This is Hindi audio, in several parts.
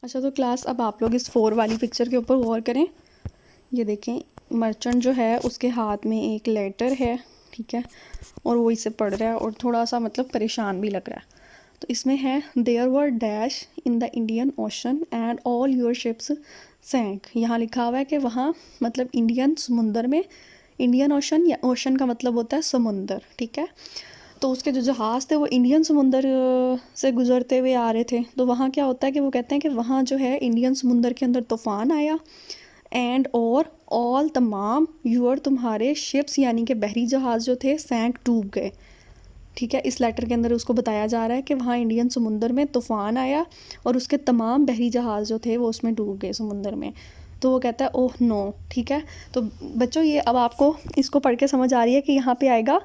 अच्छा, तो क्लास अब आप लोग इस 4 वाली पिक्चर के ऊपर गौर करें। ये देखें, मर्चेंट जो है उसके हाथ में एक लेटर है, ठीक है, और वो इसे पढ़ रहा है और थोड़ा सा मतलब परेशान भी लग रहा है। तो इसमें है there were dash in the Indian Ocean and all your ships sank. यहाँ लिखा हुआ है कि वहाँ मतलब इंडियन समुंदर में, इंडियन ओशन या ओशन का मतलब होता है समुंदर, ठीक है। तो उसके जो जहाज़ थे वो इंडियन समुंदर से गुजरते हुए आ रहे थे। तो वहाँ क्या होता है कि वो कहते हैं कि वहाँ जो है इंडियन समुंदर के अंदर तूफ़ान आया एंड और ऑल तमाम यूर तुम्हारे शिप्स यानी कि बहरी जहाज़ जो थे सैंक डूब गए, ठीक है। इस लेटर के अंदर उसको बताया जा रहा है कि वहाँ इंडियन समुंदर में तूफ़ान आया और उसके तमाम बहरी जहाज़ जो थे वो उसमें डूब गए समुंदर में। तो वो कहता है ओह नो, ठीक है। तो बच्चों ये अब आपको इसको पढ़ के समझ आ रही है कि यहाँ पे आएगा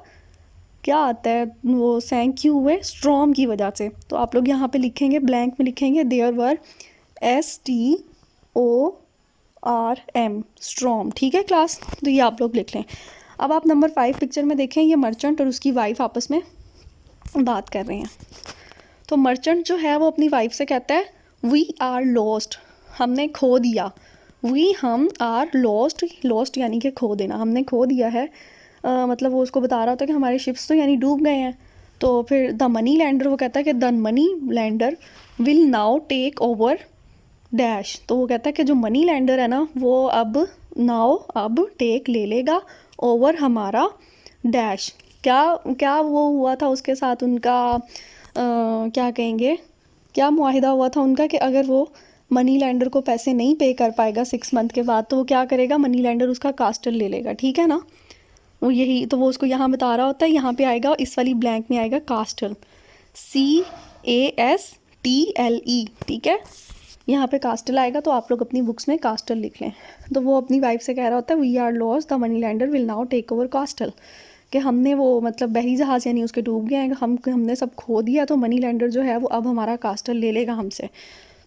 क्या आता है, वो सैंक क्यों हुए, स्ट्रॉम की वजह से। तो आप लोग यहाँ पे लिखेंगे, ब्लैंक में लिखेंगे देयर वर STORM, स्ट्रॉम, ठीक है क्लास। तो ये आप लोग लिख लें। अब आप नंबर 5 पिक्चर में देखें, ये मर्चेंट और उसकी वाइफ आपस में बात कर रहे हैं। तो मर्चेंट जो है वो अपनी वाइफ से कहता है वी आर लॉस्ट, हमने खो दिया। हम आर लॉस्ट, लॉस्ट यानी कि खो देना, हमने खो दिया है। मतलब वो उसको बता रहा होता है कि हमारे शिप्स तो यानी डूब गए हैं। तो फिर द मनी लैंडर वो कहता है कि the money lender will now take over dash. तो वो कहता है कि जो मनी लैंडर है ना वो अब टेक ले लेगा ओवर हमारा डैश। क्या क्या वो हुआ था उसके साथ उनका, क्या कहेंगे, क्या मुआहिदा हुआ था उनका कि अगर वो मनी लैंडर को पैसे नहीं पे कर पाएगा 6 मंथ के बाद तो वो क्या करेगा, मनी लैंडर उसका कास्टल ले लेगा, ठीक है ना। वो यही तो वो उसको यहाँ बता रहा होता है। यहाँ पे आएगा इस वाली ब्लैंक में आएगा कास्टल, CASTLE, ठीक है। यहाँ पे कास्टल आएगा तो आप लोग अपनी बुक्स में कास्टल लिख लें। तो वो अपनी वाइफ से कह रहा होता है we are lost the money lender will now take over castle, कि हमने वो मतलब बहरी जहाज़ यानी उसके डूब गए हैं, हमने सब खो दिया, तो मनी लैंडर जो है वो अब हमारा कास्टल ले लेगा हमसे।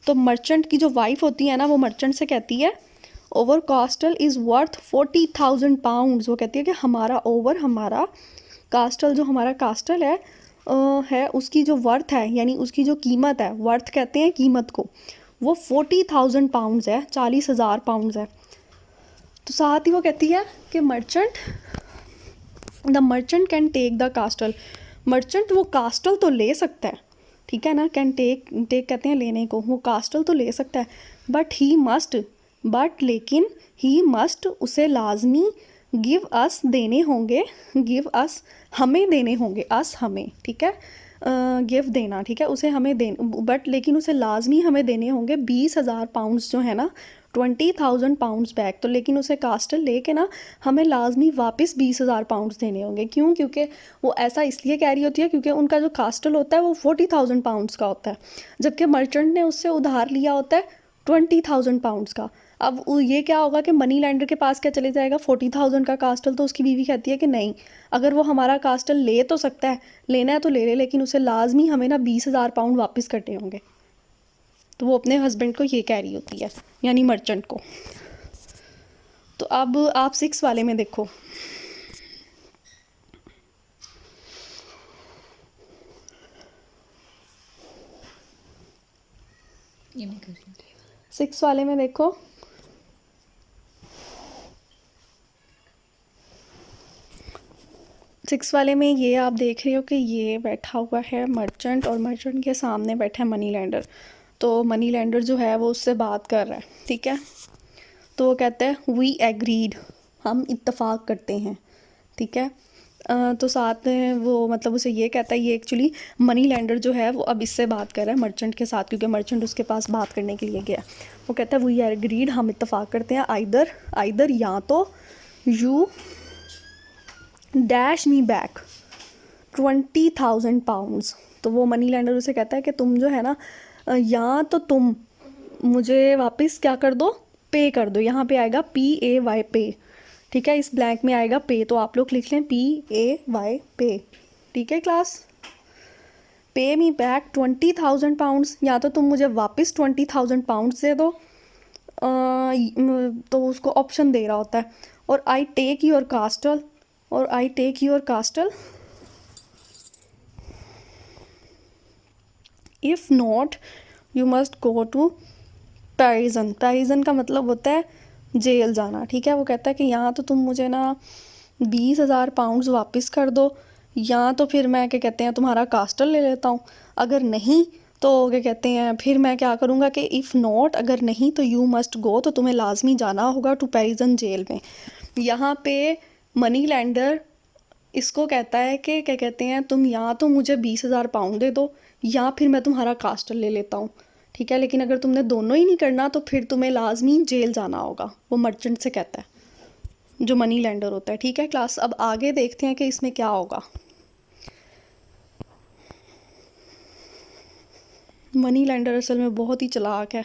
तो मर्चेंट की जो वाइफ होती है ना वो मर्चेंट से कहती है ओवर कास्टल इज़ वर्थ 40,000 पाउंड्स। वो कहती है कि हमारा कास्टल, जो हमारा कास्टल है उसकी जो वर्थ है यानी उसकी जो कीमत है, वर्थ कहते हैं कीमत को, वो 40,000 पाउंड्स है, 40,000 पाउंड्स है। तो साथ ही वो कहती है कि the merchant can take the castle, merchant वो कास्टल तो ले सकता है, ठीक है ना। कैन टेक, टेक कहते हैं लेने को, वो कास्टल तो ले सकता है बट लेकिन ही मस्ट उसे लाजमी गिव अस देने होंगे, गिव अस हमें देने होंगे, अस हमें, ठीक है, गिव देना, ठीक है, उसे हमें दे, बट लेकिन उसे लाजमी हमें देने होंगे 20,000 पाउंड्स जो है ना, 20,000 पाउंड्स बैक। तो लेकिन उसे कास्टल लेके ना हमें लाजमी वापस 20,000 पाउंड्स देने होंगे। क्यों? क्योंकि वो ऐसा इसलिए कह रही होती है क्योंकि उनका जो कास्टल होता है वो 40,000 पाउंड्स का होता है, जबकि मर्चेंट ने उससे उधार लिया होता है 20,000 पाउंड्स का। अब ये क्या होगा कि मनी लैंडर के पास क्या चले जाएगा 40,000 का कास्टल। तो उसकी बीवी कहती है कि नहीं, अगर वो हमारा कास्टल ले तो सकता है, लेना है तो ले ले, लेकिन उसे लाजमी हमें ना 20,000 पाउंड वापस करने होंगे। तो वो अपने हस्बैंड को ये कह रही होती है, यानी मर्चेंट को। तो अब आप 6 वाले में देखो, ये मैं कर रही हूँ। 6 वाले में देखो, सिक्स वाले में ये आप देख रहे हो कि ये बैठा हुआ है मर्चेंट और मर्चेंट के सामने बैठा है मनी लैंडर। तो मनी लैंडर जो है वो उससे बात कर रहा है, ठीक है। तो वो कहता है वी एग्रीड, हम इत्तेफाक करते हैं, ठीक है। तो साथ में वो मतलब उसे ये कहता है, ये एक्चुअली मनी लैंडर जो है वो अब इससे बात कर रहा है मर्चेंट के साथ, क्योंकि मर्चेंट उसके पास बात करने के लिए गया। वो कहता है वी एग्रीड, हम इत्तेफाक करते हैं, आइदर या तो you dash me back 20,000 pounds. तो वो मनी लैंडर उसे कहता है कि तुम जो है ना, या तो तुम मुझे वापस क्या कर दो, पे कर दो। यहाँ पे आएगा PAY, पे, ठीक है। इस ब्लैंक में आएगा पे, तो आप लोग लिख लें PAY, पे, ठीक है क्लास। पे मी बैक 20,000 पाउंड्स, या तो तुम मुझे वापस 20,000 पाउंड्स दे दो, तो उसको ऑप्शन दे रहा होता है, और I take your castle, if not you must go to prison, prison का मतलब होता है जेल जाना, ठीक है। वो कहता है कि यहाँ तो तुम मुझे ना 20,000 पाउंड्स वापस कर दो, या तो फिर मैं क्या कहते हैं तुम्हारा कास्टल ले लेता हूँ, अगर नहीं तो क्या कहते हैं फिर मैं क्या करूँगा कि इफ़ नॉट, अगर नहीं तो यू मस्ट गो, तो तुम्हें लाजमी जाना होगा टू पैरिजन जेल में। यहाँ पे मनी लैंडर इसको कहता है कि क्या कहते हैं तुम या तो मुझे 20,000 पाउंड दे दो, या फिर मैं तुम्हारा कास्टल ले लेता हूँ, ठीक है। लेकिन अगर तुमने दोनों ही नहीं करना तो फिर तुम्हें लाजमी जेल जाना होगा, वो मर्चेंट से कहता है, जो मनी लैंडर होता है, ठीक है क्लास। अब आगे देखते हैं कि इसमें क्या होगा। मनी लैंडर असल में बहुत ही चालाक है,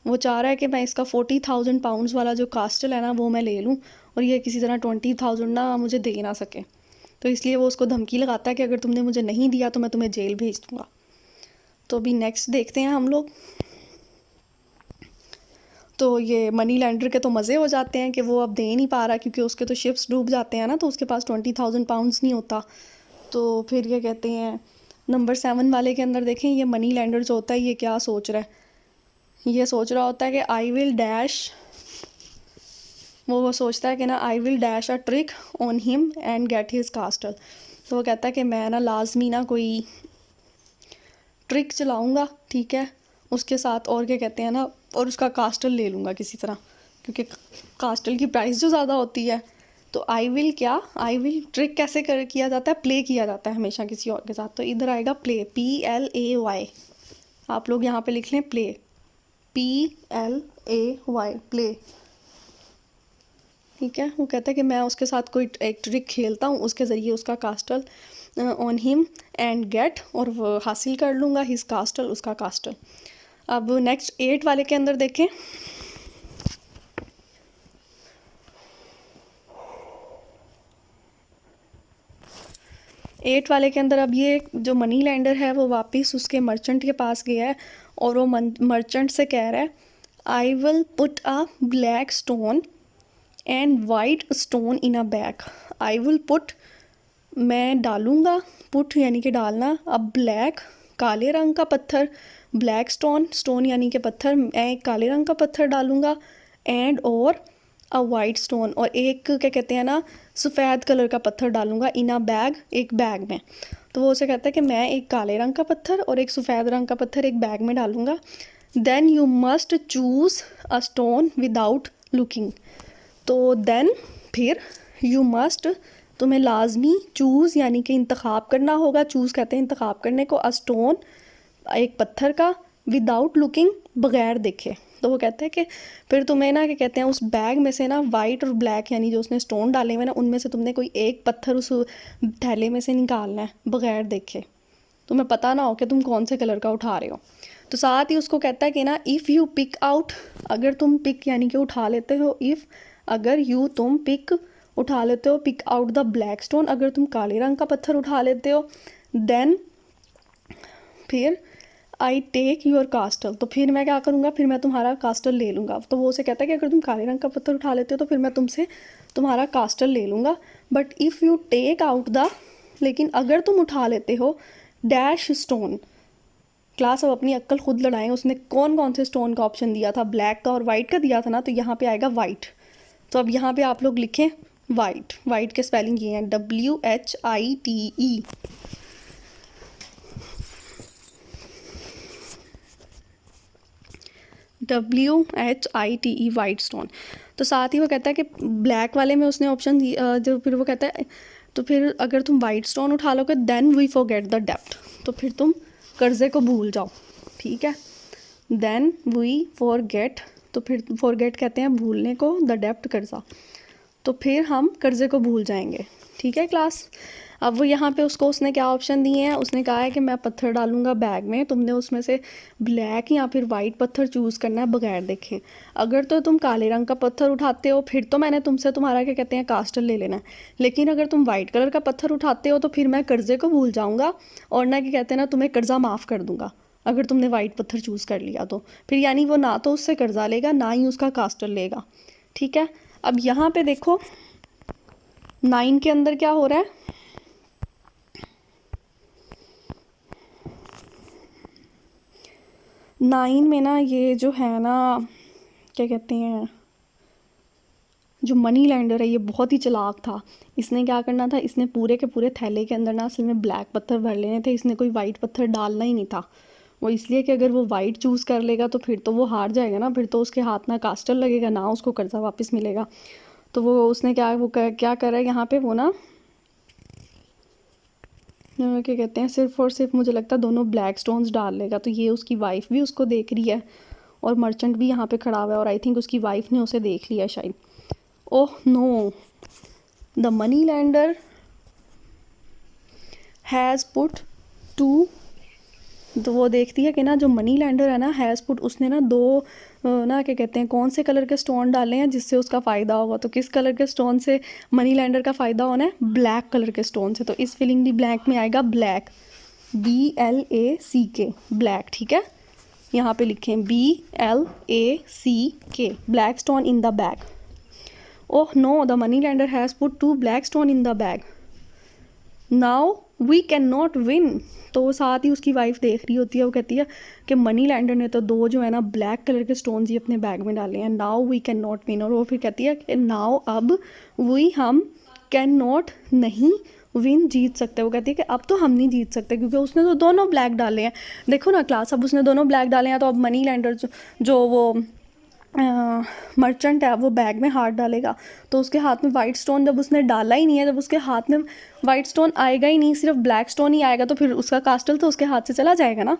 वो चाह रहा है कि मैं इसका 40,000 पाउंड्स वाला जो कास्टल है ना वो मैं ले लूँ, और ये किसी तरह 20,000 ना मुझे दे ना सके, तो इसलिए वो उसको धमकी लगाता है कि अगर तुमने मुझे नहीं दिया तो मैं तुम्हें जेल भेज दूँगा। तो अभी नेक्स्ट देखते हैं हम लोग। तो ये मनी लैंडर के तो मज़े हो जाते हैं कि वो अब दे नहीं पा रहा, क्योंकि उसके तो शिप्स डूब जाते हैं ना, तो उसके पास 20,000 पाउंड्स नहीं होता। तो फिर ये कहते हैं नंबर 7 वाले के अंदर देखें, ये मनी लैंडर जो होता है ये क्या सोच रहा है, ये सोच रहा होता है कि आई विल डैश, वो सोचता है कि ना I will dash a trick on him and get his कास्टल। तो वो कहता है कि मैं ना लाजमी ना कोई ट्रिक चलाऊँगा, ठीक है, उसके साथ, और क्या कहते हैं ना, और उसका कास्टल ले लूँगा किसी तरह, क्योंकि कास्टल की प्राइस जो ज़्यादा होती है। तो आई विल क्या, आई विल ट्रिक कैसे कर किया जाता है, प्ले किया जाता है हमेशा किसी और के साथ, तो इधर आएगा प्ले, PLAY, आप लोग यहाँ पे लिख लें प्ले, PLAY, प्ले, ठीक है। वो कहता है कि मैं उसके साथ कोई एक ट्रिक खेलता हूँ, उसके ज़रिए उसका castle on him and get, और वो हासिल कर लूँगा हिज कास्टल, उसका कास्टल। अब नेक्स्ट 8 वाले के अंदर देखें, एट वाले के अंदर अब ये जो मनी लैंडर है वो वापस उसके मर्चेंट के पास गया है, और वो मर्चेंट से कह रहा है I will put a black stone and white stone in a bag. I will put, मैं डालूँगा, पुट यानी कि डालना, अब ब्लैक काले रंग का पत्थर, ब्लैक स्टोन, स्टोन यानी कि पत्थर, मैं एक काले रंग का पत्थर डालूँगा, एंड और अ वाइट स्टोन, और एक क्या कहते हैं ना सफ़ेद कलर का पत्थर डालूँगा, इन अ बैग, एक बैग में। तो वो उसे कहता है कि मैं एक काले रंग का पत्थर और एक सफ़ेद रंग का पत्थर एक बैग में डालूँगा। Then you must choose a stone without looking. तो देन फिर यू मस्ट, तुम्हें लाजमी चूज़ यानी कि इंतखाब करना होगा, चूज़ कहते हैं इंतखाब करने को, अ स्टोन, एक पत्थर का, विदाउट लुकिंग, बग़ैर देखे। तो वो कहते हैं कि फिर तुम्हें ना क्या कहते हैं उस बैग में से ना वाइट और ब्लैक यानी जो उसने स्टोन डाले हुए ना उनमें से तुमने कोई एक पत्थर उस थैले में से निकालना है बग़ैर देखे, तुम्हें पता ना हो कि तुम कौन से कलर का उठा रहे हो। तो साथ ही उसको कहता है कि ना इफ़ यू पिक आउट, अगर तुम पिक यानी कि उठा लेते हो, इफ़ अगर यू तुम पिक उठा लेते हो, pick out the black stone, अगर तुम काले रंग का पत्थर उठा लेते हो, देन फिर आई टेक योर कास्टल, तो फिर मैं क्या करूँगा, फिर मैं तुम्हारा कास्टल ले लूँगा। तो वो उसे कहता है कि अगर तुम काले रंग का पत्थर उठा लेते हो तो फिर मैं तुमसे तुम्हारा कास्टल ले लूँगा, but if you take out the, लेकिन अगर तुम उठा लेते हो डैश स्टोन। क्लास अब अपनी अक्ल खुद लड़ाएं, उसने कौन कौन से स्टोन का ऑप्शन दिया था, ब्लैक का और वाइट का दिया था ना, तो यहाँ पे आएगा वाइट। तो अब यहाँ पे आप लोग लिखें वाइट, वाइट के स्पेलिंग ये हैं WHITE। WHITE, white stone. तो साथ ही वो कहता है कि ब्लैक वाले में उसने ऑप्शन जो फिर वो कहता है तो फिर अगर तुम वाइट स्टोन उठा लोगे देन वी फॉरगेट द डेप्ट, तो फिर तुम कर्ज़े को भूल जाओ, ठीक है। देन वी फॉरगेट, तो फिर फॉरगेट कहते हैं भूलने को, द डेप्ट कर्ज़ा, तो फिर हम कर्ज़े को भूल जाएंगे, ठीक है क्लास। अब वो यहाँ पे उसको उसने क्या ऑप्शन दिए हैं, उसने कहा है कि मैं पत्थर डालूंगा बैग में, तुमने उसमें से ब्लैक या फिर वाइट पत्थर चूज़ करना है बगैर देखे। अगर तो तुम काले रंग का पत्थर उठाते हो फिर तो मैंने तुमसे तुम्हारा क्या कहते हैं कास्टल ले लेना है, लेकिन अगर तुम वाइट कलर का पत्थर उठाते हो तो फिर मैं कर्ज़े को भूल जाऊँगा, और ना क्या कहते हैं ना तुम्हें कर्ज़ा माफ़ कर दूँगा अगर तुमने वाइट पत्थर चूज़ कर लिया तो। फिर यानी वो ना तो उससे कर्ज़ा लेगा ना ही उसका कास्टल लेगा, ठीक है। अब यहाँ पे देखो 9 के अंदर क्या हो रहा है, 9 में ना ये जो है ना, क्या कहते हैं, जो मनी लैंडर है ये बहुत ही चालाक था। इसने क्या करना था, इसने पूरे के पूरे थैले के अंदर ना असल में ब्लैक पत्थर भर लेने थे, इसने कोई वाइट पत्थर डालना ही नहीं था। वो इसलिए कि अगर वो वाइट चूज़ कर लेगा तो फिर तो वो हार जाएगा ना, फिर तो उसके हाथ ना कास्टल लगेगा, ना उसको कर्जा वापस मिलेगा। तो वो उसने क्या करा है यहाँ पे, वो ना क्या कहते हैं, सिर्फ और सिर्फ मुझे लगता है दोनों ब्लैक स्टोन्स डाल लेगा। तो ये उसकी वाइफ भी उसको देख रही है और मर्चेंट भी यहाँ पे खड़ा हुआ है, और आई थिंक उसकी वाइफ ने उसे देख लिया शायद। Oh no, the money lender has put two, तो वो देखती है कि ना जो मनी लैंडर है ना, हैज़ पुट, उसने ना दो ना क्या कहते हैं, कौन से कलर के स्टोन डाले हैं जिससे उसका फ़ायदा होगा। तो किस कलर के स्टोन से मनी लैंडर का फ़ायदा होना है, ब्लैक कलर के स्टोन से। तो इस फिलिंग दी ब्लैक में आएगा ब्लैक, BLACK, ब्लैक, ठीक है। यहाँ पे लिखें BLACK, black stone in the bag. Oh no, the money lender has put 2 black stone in the bag, now we can not win. तो साथ ही उसकी वाइफ देख रही होती है, वो कहती है कि मनी लैंडर ने तो 2 जो है ना ब्लैक कलर के स्टोन्स ही अपने बैग में डाले हैं, now we can not win. और वो फिर कहती है कि नाउ, अब, वी, हम, कैन नॉट, नहीं, विन, जीत सकते। वो कहती है कि अब तो हम नहीं जीत सकते क्योंकि उसने तो दोनों ब्लैक डाले हैं। देखो ना क्लास, अब उसने दोनों ब्लैक डाले हैं, तो अब मनी लैंडर जो वो मर्चेंट है वो बैग में हाथ डालेगा, तो उसके हाथ में वाइट स्टोन जब उसने डाला ही नहीं है, जब उसके हाथ में वाइट स्टोन आएगा ही नहीं, सिर्फ ब्लैक स्टोन ही आएगा, तो फिर उसका कास्टल तो उसके हाथ से चला जाएगा ना।